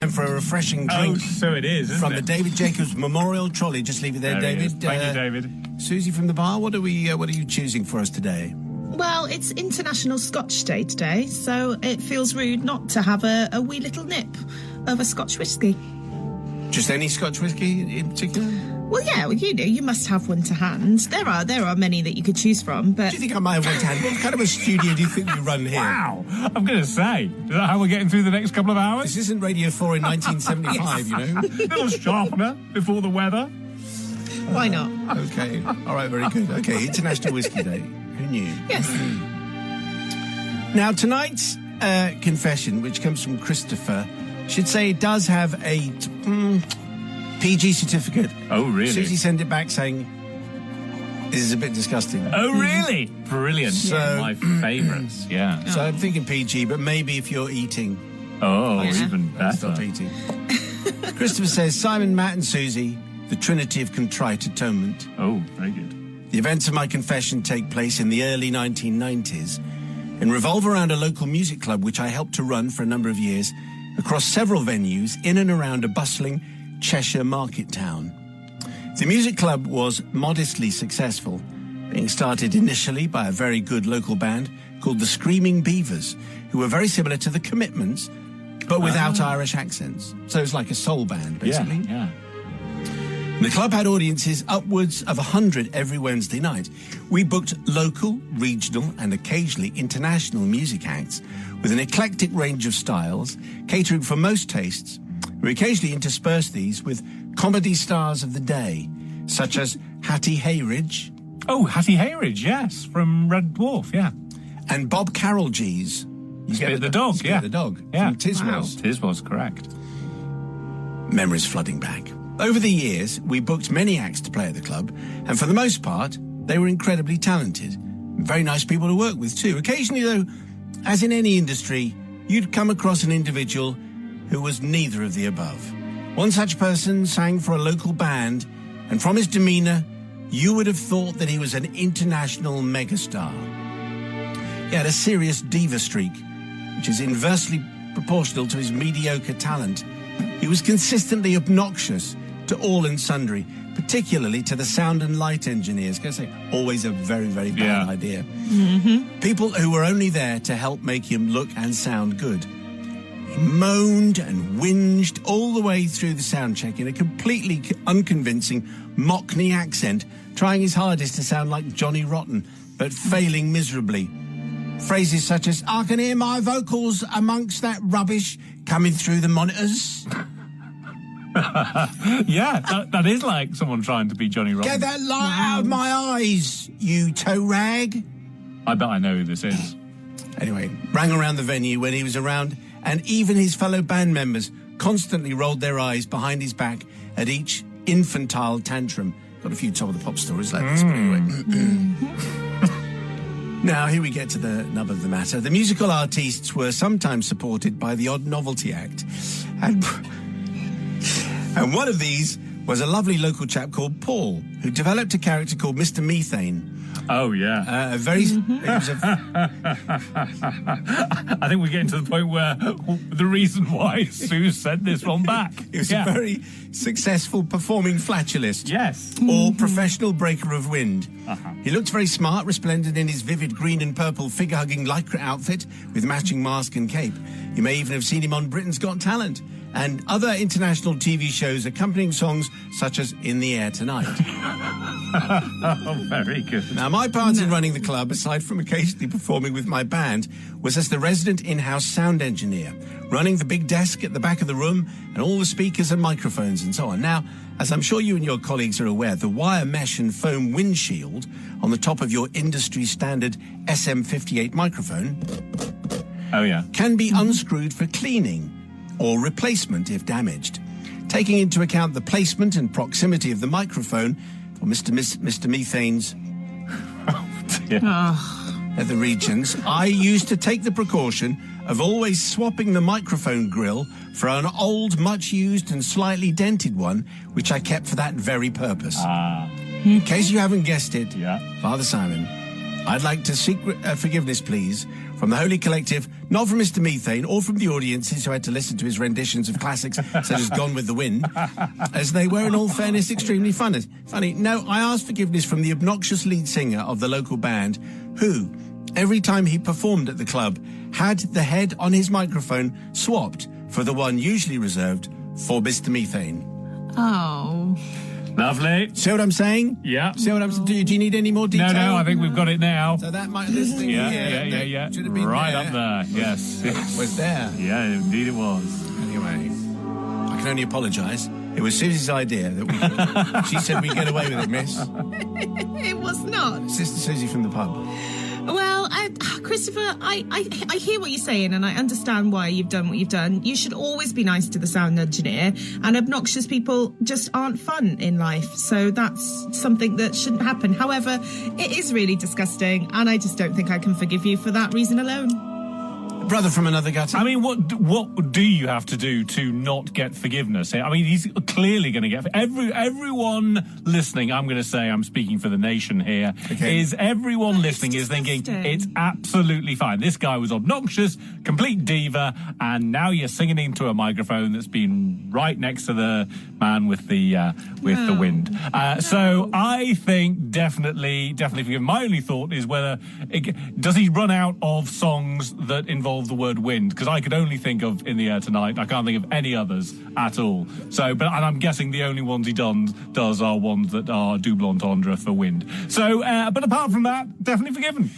time for a refreshing drink. Oh, so it is, isn't from it? the David Jacobs Memorial Trolley. Just leave it there, David. Thank you, David. Susie from the bar, what are you choosing for us today? Well, it's International Scotch Day today, so it feels rude not to have a wee little nip of a Scotch whisky. Just any Scotch whisky in particular? Well, yeah, you must have one to hand. There are many that you could choose from, but... Do you think I might have one to hand? What kind of a studio do you think we run here? Wow, I'm going to say, is that how we're getting through the next couple of hours? This isn't Radio 4 in 1975, you know? A little sharpener before the weather. Why not? Okay, all right, very good. Okay, International Whiskey Day. Who knew? Yes. Now, tonight's confession, which comes from Christopher, should say it does have a PG certificate. Oh, really? Susie sent it back saying, this is a bit disgusting. Oh, really? Brilliant. So, my favourites, yeah. So I'm thinking PG, but maybe if you're eating... Oh, even better. Stop eating. Christopher says, Simon, Matt and Susie, the Trinity of Contrite Atonement. Oh, very good. The events of my confession take place in the early 1990s and revolve around a local music club which I helped to run for a number of years across several venues in and around a bustling Cheshire market town. The music club was modestly successful, being started initially by a very good local band called the Screaming Beavers, who were very similar to the Commitments, but without Irish accents. So it's like a soul band, basically. Yeah. The club had audiences upwards of 100 every Wednesday night. We booked local, regional and occasionally international music acts with an eclectic range of styles, catering for most tastes. We occasionally interspersed these with comedy stars of the day, such as Hattie Hayridge. Oh, Hattie Hayridge, yes, from Red Dwarf, yeah. And Bob Carroll-G's. Spit the Dog, yeah. The Dog, yeah. from Tiswas. Wow. Tiswas, correct. Memories flooding back. Over the years, we booked many acts to play at the club, and for the most part, they were incredibly talented. Very nice people to work with, too. Occasionally, though, as in any industry, you'd come across an individual who was neither of the above. One such person sang for a local band, and from his demeanour, you would have thought that he was an international megastar. He had a serious diva streak, which is inversely proportional to his mediocre talent. He was consistently obnoxious to all and sundry, particularly to the sound and light engineers. Can I say, always a very, very bad idea. Mm-hmm. People who were only there to help make him look and sound good. He moaned and whinged all the way through the sound check in a completely unconvincing Mockney accent, trying his hardest to sound like Johnny Rotten, but failing miserably. Phrases such as, I can hear my vocals amongst that rubbish coming through the monitors. Yeah, that is like someone trying to be Johnny Rotten. Get that light out of my eyes, you toe rag. I bet I know who this is. Anyway, rang around the venue when he was around, and even his fellow band members constantly rolled their eyes behind his back at each infantile tantrum. Got a few Top of the Pop stories like this, but anyway. Now, here we get to the nub of the matter. The musical artists were sometimes supported by the odd novelty act. And one of these was a lovely local chap called Paul, who developed a character called Mr. Methane. Oh, yeah. I think we're getting to the point where the reason why Sue sent this one back. He was a very successful performing flatulist. Yes. Or professional breaker of wind. Uh-huh. He looked very smart, resplendent in his vivid green and purple figure-hugging lycra outfit with matching mask and cape. You may even have seen him on Britain's Got Talent and other international TV shows accompanying songs such as In the Air Tonight. Oh, very good. Now, my part in running the club, aside from occasionally performing with my band, was as the resident in-house sound engineer, running the big desk at the back of the room and all the speakers and microphones and so on. Now, as I'm sure you and your colleagues are aware, the wire mesh and foam windshield on the top of your industry-standard SM58 microphone can be unscrewed for cleaning or replacement if damaged. Taking into account the placement and proximity of the microphone for Mr. Methane's the regions, I used to take the precaution of always swapping the microphone grill for an old, much-used and slightly dented one, which I kept for that very purpose. In case you haven't guessed it, Father Simon, I'd like to seek forgiveness, please, From the Holy Collective, not from Mr. Methane or from the audiences who had to listen to his renditions of classics such as Gone with the Wind, as they were, in all fairness, extremely funny. No, I asked forgiveness from the obnoxious lead singer of the local band, who, every time he performed at the club, had the head on his microphone swapped for the one usually reserved for Mr. Methane. Oh. Lovely. See what I'm saying? Yeah. See what I'm saying? Do you need any more detail? No, I think we've got it now. So that might, this thing Yeah. should have been right there. up there. Yes. Was there. Yeah, indeed it was. Anyway, I can only apologise. It was Susie's idea that we could. She said we'd get away with it, miss. It was not. Sister Susie from the pub. Well, Christopher, I hear what you're saying, and I understand why you've done what you've done. You should always be nice to the sound engineer, and obnoxious people just aren't fun in life. So that's something that shouldn't happen. However, it is really disgusting, and I just don't think I can forgive you for that reason alone. Brother from another gutter. I mean, what do you have to do to not get forgiveness? I mean, he's clearly going to get everyone listening. I'm going to say, I'm speaking for the nation here. Okay. Is everyone listening is thinking it's absolutely fine. This guy was obnoxious, complete diva, and now you're singing into a microphone that's been right next to the man with the wind. So I think definitely forgive. My only thought is whether does he run out of songs that involve the word wind, because I could only think of In the Air Tonight. I can't think of any others at all. So, and I'm guessing the only ones he does are ones that are double entendre for wind. So, but apart from that, definitely forgiven.